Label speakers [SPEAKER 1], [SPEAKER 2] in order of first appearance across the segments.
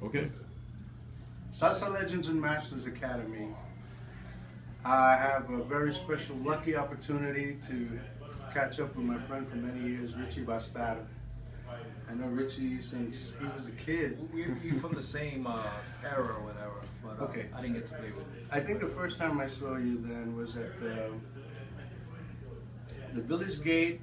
[SPEAKER 1] Okay.
[SPEAKER 2] Salsa Legends and Masters Academy. I have a very special, lucky opportunity to catch up with my friend for many years, Richie Bastar. I know Richie since he was a kid.
[SPEAKER 3] We're from the same era or whatever, but
[SPEAKER 2] Okay.
[SPEAKER 3] I didn't get to play with him.
[SPEAKER 2] I think the first time I saw you then was at the Village Gate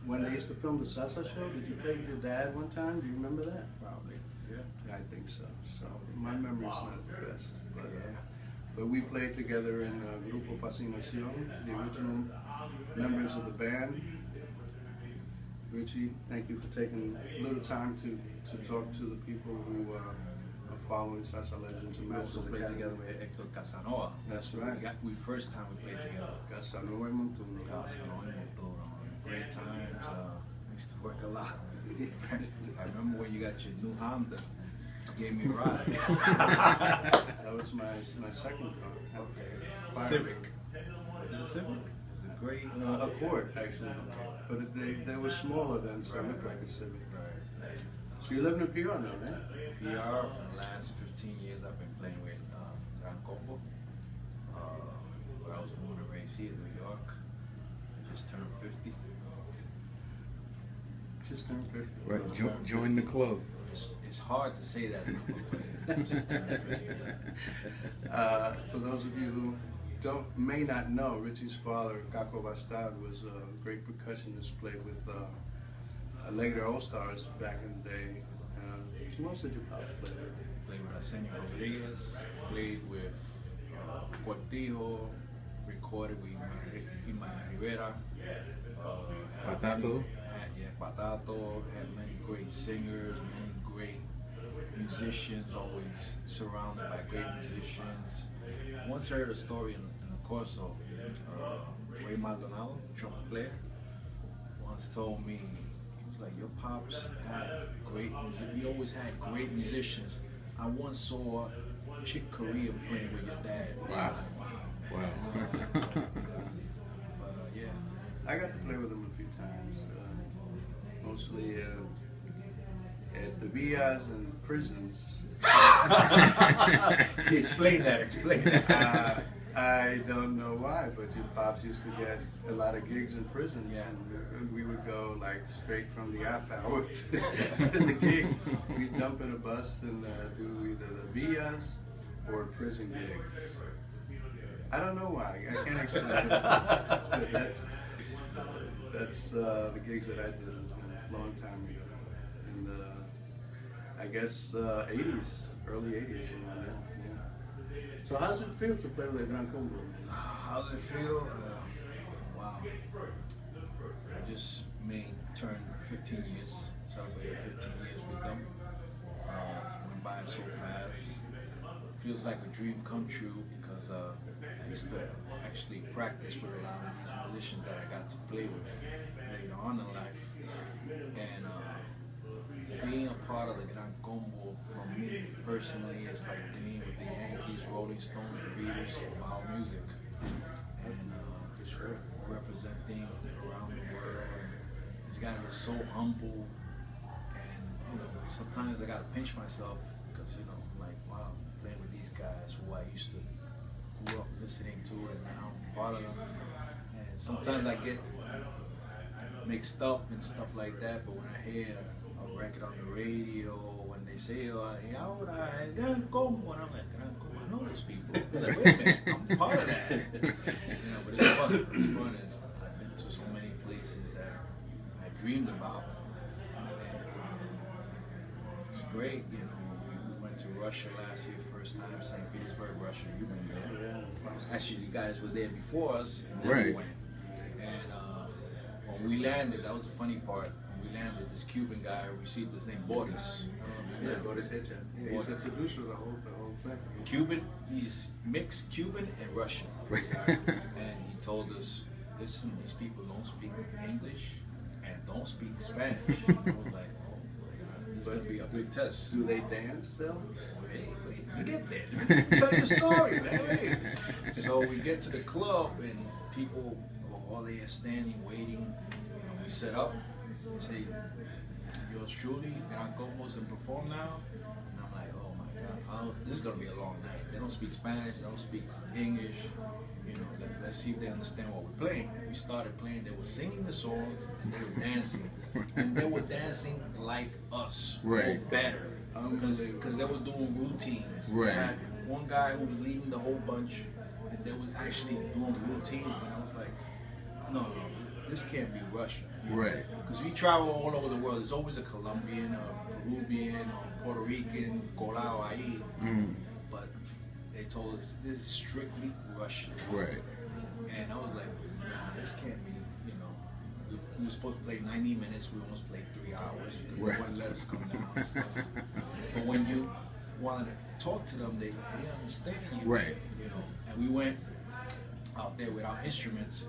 [SPEAKER 2] when they used to film the Salsa show. Did you play with your dad one time? Do you remember that?
[SPEAKER 3] Probably, yeah.
[SPEAKER 2] I think so. So my memory's not the best, but
[SPEAKER 3] Yeah.
[SPEAKER 2] but we played together in Grupo Fascinación, the original members of the band. Richie, thank you for taking a little time to talk to the people who are following Salsa Legends and
[SPEAKER 3] We
[SPEAKER 2] Masters
[SPEAKER 3] also played
[SPEAKER 2] Academy.
[SPEAKER 3] together with Hector Casanova.
[SPEAKER 2] That's
[SPEAKER 3] when
[SPEAKER 2] right.
[SPEAKER 3] We first time we played together.
[SPEAKER 2] Casanova y Montuno.
[SPEAKER 3] Casanova and Montoro. Great times. We used to work a lot. I remember when you got your new Honda. You gave me a ride.
[SPEAKER 2] That was my second car.
[SPEAKER 3] Civic. Was it a Civic? It was a great.
[SPEAKER 2] Accord, actually. But they were smaller then, so it looked like a Civic.
[SPEAKER 3] Right.
[SPEAKER 2] So you live in PR now, right?
[SPEAKER 3] PR for the last 15 years I've been playing with Gran Combo. But I was born and raised here in New York. I just turned 50.
[SPEAKER 2] Just turned 50.
[SPEAKER 1] Right. Join the club.
[SPEAKER 3] It's hard to say that number, but I just turned 50.
[SPEAKER 2] For those of you who may not know, Richie's father, Caco Bastard, was a great percussionist, played with Alegre All-Stars back in the day. Who else did you play with?
[SPEAKER 3] Played with Arsenio Rodriguez, played with Cortijo, recorded with Ima Rivera.
[SPEAKER 1] Patato.
[SPEAKER 3] Patato, had many great singers, many great musicians, always surrounded by great musicians. I once heard a story in the Corso, Ray Maldonado, trumpet player, once told me, he was like, your pops had great music, he always had great musicians. I once saw Chick Corea playing with your dad.
[SPEAKER 1] Wow. Wow.
[SPEAKER 3] But yeah.
[SPEAKER 2] I got to play with him a few times, mostly at the villas and prisons.
[SPEAKER 3] Explain that.
[SPEAKER 2] I don't know why, but your pops used to get a lot of gigs in prisons,
[SPEAKER 3] Yeah.
[SPEAKER 2] and we would go like straight from the after hour to the gig. We'd jump in a bus and do either the villas or prison gigs. I don't know why. I can't explain it. But that's the gigs that I did a long time ago. And I guess 80s, early 80s. Yeah. So how does it feel to play with a Gran Combo?
[SPEAKER 3] How does it feel? Wow. I just turned 15 years, celebrated 15 years with them. It went by so fast. Feels like a dream come true because I used to actually practice with a lot of these musicians that I got to play with later on in life. And being a part of the Gran Combo for me personally is like being with the Yankees, Rolling Stones, the Beatles, wow music. And representing around the world. These guys are so humble, and sometimes I gotta pinch myself because I'm like, wow, I'm playing with these guys who I used to grew up listening to, and now I'm part of them. And sometimes I get mixed up and stuff like that, but when I hear a record on the radio, when they say, ahora el Gran Combo, and I'm like, Gran Combo, I know those people. I'm like, wait a minute, I'm part of that. But it's fun. It's fun. I've been to so many places that I dreamed about. And it's great, We went to Russia last year, first time, St. Petersburg, Russia. You've been there. Yeah. Actually, you guys were there before us, and then we went. And when we landed, that was the funny part. When we landed, this Cuban guy received his name Boris.
[SPEAKER 2] Yeah, Boris Echa. Yeah, he's the producer of the whole thing.
[SPEAKER 3] Cuban, he's mixed Cuban and Russian. And he told us, listen, these people don't speak English and don't speak Spanish. I was like, oh, this is going to be a big test.
[SPEAKER 2] Do they dance though?
[SPEAKER 3] Wait, you get there. Let me tell you the story, man. Wait. So we get to the club and people are all there standing, waiting. We set up. We say, yours truly, Gran was gonna perform now, and I'm like, oh my God, this is gonna be a long night. They don't speak Spanish, they don't speak English. You know, let's see if they understand what we're playing. We started playing, they were singing the songs, and they were dancing. And they were dancing like us,
[SPEAKER 1] right,
[SPEAKER 3] or better. Because they were doing routines.
[SPEAKER 1] Right.
[SPEAKER 3] They had one guy who was leading the whole bunch, and they were actually doing routines. And I was like, no, this can't be Russia.
[SPEAKER 1] Right.
[SPEAKER 3] Because we travel all over the world. There's always a Colombian, or Peruvian, or Puerto Rican, colado ahí.
[SPEAKER 1] Mm.
[SPEAKER 3] But they told us this is strictly Russian.
[SPEAKER 1] Right.
[SPEAKER 3] And I was like, nah, this can't be, you know. We were supposed to play 90 minutes, we almost played 3 hours because
[SPEAKER 1] Right.
[SPEAKER 3] they wouldn't let us come down and stuff. But when you wanted to talk to them, they didn't understand you.
[SPEAKER 1] Right.
[SPEAKER 3] You know, and we went out there with our instruments,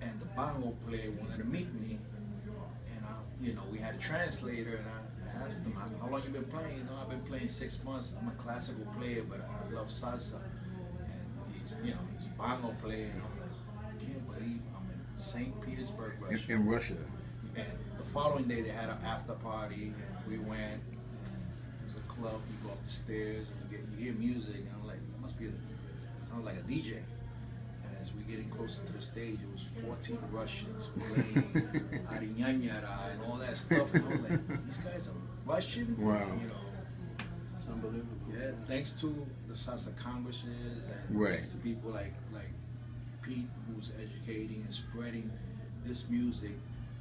[SPEAKER 3] and the bongo player wanted to meet me, and you know, we had a translator, and I asked him, how long you been playing? You know, I've been playing 6 months. I'm a classical player, but I love salsa. And he's, you know, he's a bongo player, and I'm like, I can't believe I'm in St. Petersburg, Russia.
[SPEAKER 1] In Russia.
[SPEAKER 3] And the following day, they had an after party, and we went. And it was a club. You go up the stairs, and you hear music, and I'm like, it must be sounds like a DJ. And as we getting closer to the stage, it was 14 Russians playing Ariñañara and all that stuff. And I was like, these guys are Russian?
[SPEAKER 1] Wow.
[SPEAKER 3] You know,
[SPEAKER 2] It's unbelievable.
[SPEAKER 3] yeah, thanks to the salsa congresses and
[SPEAKER 1] Right.
[SPEAKER 3] thanks to people like Pete, who's educating and spreading this music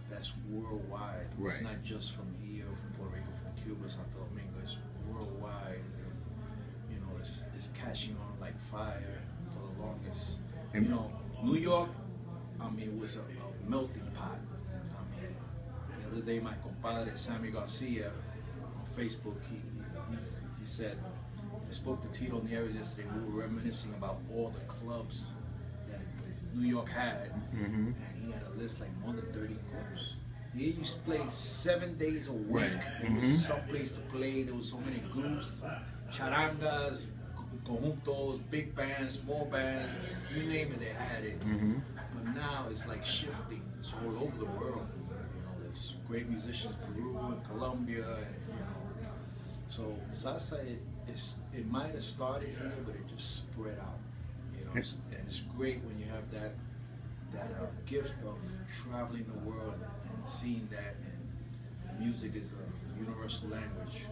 [SPEAKER 3] that's worldwide.
[SPEAKER 1] Right.
[SPEAKER 3] It's not just from here, from Puerto Rico, from Cuba, Santo Domingo. It's worldwide. And, you know, it's catching on like fire for the longest.
[SPEAKER 1] And
[SPEAKER 3] you know, New York, I mean, was a melting pot. I mean, the other day, my compadre Sammy Garcia on Facebook, he said, I spoke to Tito Nieves yesterday. We were reminiscing about all the clubs that New York had,
[SPEAKER 1] Mm-hmm.
[SPEAKER 3] and he had a list like more than 30 clubs. He used to play 7 days a week.
[SPEAKER 1] Right.
[SPEAKER 3] There was
[SPEAKER 1] Mhm.
[SPEAKER 3] some place to play. There was so many groups, charangas, conjuntos, big bands, small bands, you name it, they had it.
[SPEAKER 1] Mm-hmm.
[SPEAKER 3] But now it's like shifting. It's all over the world. You know, there's great musicians, Peru and Colombia, and, you know. So salsa, it might have started here, but it just spread out. You know, and it's great when you have that gift of traveling the world and seeing that. And music is a universal language.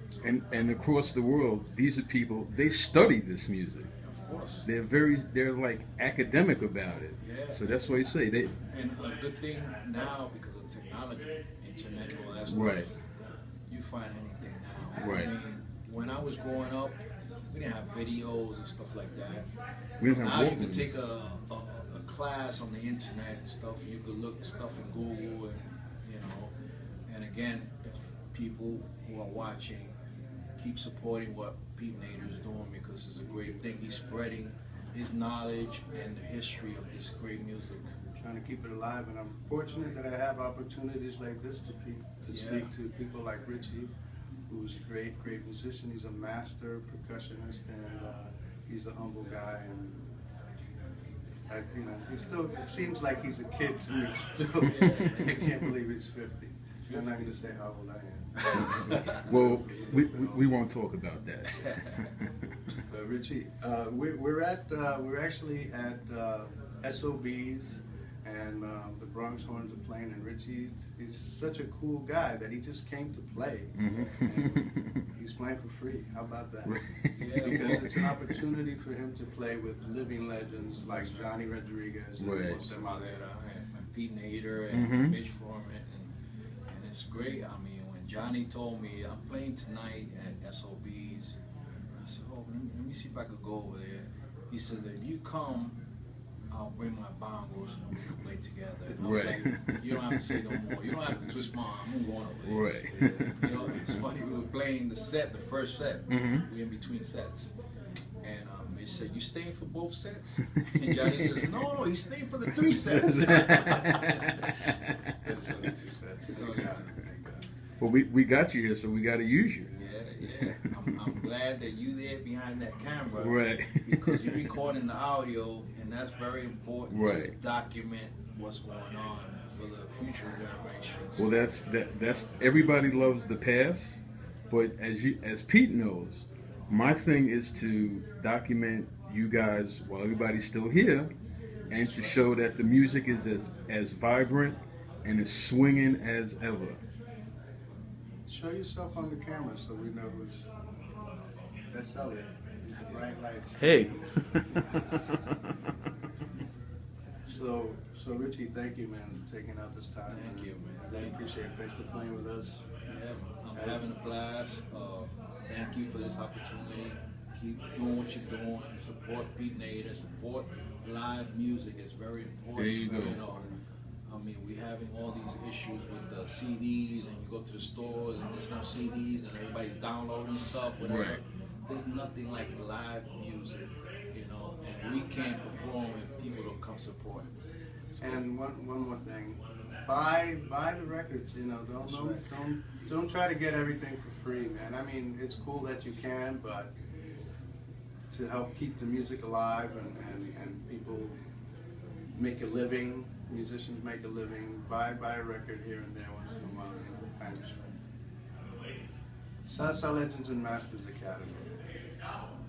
[SPEAKER 3] So,
[SPEAKER 1] And across the world, these are people, they study this music.
[SPEAKER 3] of course.
[SPEAKER 1] They're like academic about it.
[SPEAKER 3] Yeah.
[SPEAKER 1] So that's why you say they.
[SPEAKER 3] And a good thing now, because of technology, internet, all that stuff,
[SPEAKER 1] Right.
[SPEAKER 3] you find anything now.
[SPEAKER 1] Right.
[SPEAKER 3] I mean, when I was growing up, we didn't have videos and stuff like that.
[SPEAKER 1] We didn't have
[SPEAKER 3] Now you can
[SPEAKER 1] Walkmans.
[SPEAKER 3] take a class on the internet and stuff. You could look stuff in Google, and you know. And again, if people who are watching keep supporting what Pete Nader is doing, because it's a great thing. He's spreading his knowledge and the history of this great music.
[SPEAKER 2] Trying to keep it alive, and I'm fortunate that I have opportunities like this to speak to people like Richie, who's a great musician. He's a master percussionist, and he's a humble guy, and you know, he's still. It seems like he's a kid to me still. I can't believe he's 50. I'm not going to say how old I am.
[SPEAKER 1] Well, we won't talk about that.
[SPEAKER 2] Richie, we're actually at SOBs, and the Bronx Horns are playing, and Richie, he's such a cool guy that he just came to play. And he's playing for free. How about that?
[SPEAKER 3] Yeah,
[SPEAKER 2] Because it's an opportunity for him to play with living legends like Johnny Rodriguez and
[SPEAKER 1] Right.
[SPEAKER 2] Jose Madera.
[SPEAKER 3] And Pete Nader and
[SPEAKER 1] Mhm.
[SPEAKER 3] Mitch Foreman, and it's great. I mean, when Johnny told me I'm playing tonight at SOBs, I said, oh, let me see if I could go over there. He said, if you come, I'll bring my bongos and we can play together. And I was
[SPEAKER 1] Right.
[SPEAKER 3] like, you don't have to say no more. You don't have to twist my arm. I'm going over there.
[SPEAKER 1] Right.
[SPEAKER 3] You know, it's funny. We were playing the first set.
[SPEAKER 1] Mhm.
[SPEAKER 3] We in between sets. And they said, you staying for both sets? And Johnny says, no, he's staying for the 3 sets.
[SPEAKER 2] It's only 2 sets.
[SPEAKER 3] It's only
[SPEAKER 2] Thank God.
[SPEAKER 3] two.
[SPEAKER 2] Thank God.
[SPEAKER 1] Well, we got you here, so we got to use you.
[SPEAKER 3] Yeah. I'm glad that you there behind that camera.
[SPEAKER 1] Right.
[SPEAKER 3] Because you're recording the audio, and that's very important to
[SPEAKER 1] Right.
[SPEAKER 3] document what's going on for the future generations.
[SPEAKER 1] Well, that's everybody loves the past, but as Pete knows, my thing is to document you guys while everybody's still here, and to show that the music is as vibrant and as swinging as ever.
[SPEAKER 2] Show yourself on the camera so we know who's. That's Elliot. Bright lights.
[SPEAKER 4] Hey.
[SPEAKER 2] So Richie, thank you, man, for taking out this time.
[SPEAKER 3] Thank you, man.
[SPEAKER 2] I really appreciate it. Thanks for playing with us.
[SPEAKER 3] Yeah, I'm having a blast. Thank you for this opportunity. Keep doing what you're doing. Support Pete Nader. Support live music. It's very important.
[SPEAKER 1] There you go.
[SPEAKER 3] I mean, we're having all these issues with the CDs, and you go to the stores and there's no CDs, and everybody's downloading stuff, whatever.
[SPEAKER 1] Right.
[SPEAKER 3] There's nothing like live music, and we can't perform if people don't come support. So,
[SPEAKER 2] And one more thing, buy the records. Don't try to get everything for free, man. I mean, it's cool that you can, but to help keep the music alive and people make a living, musicians make a living, buy a record here and there once in a while, kind of stuff. Salsa Legends and Masters Academy.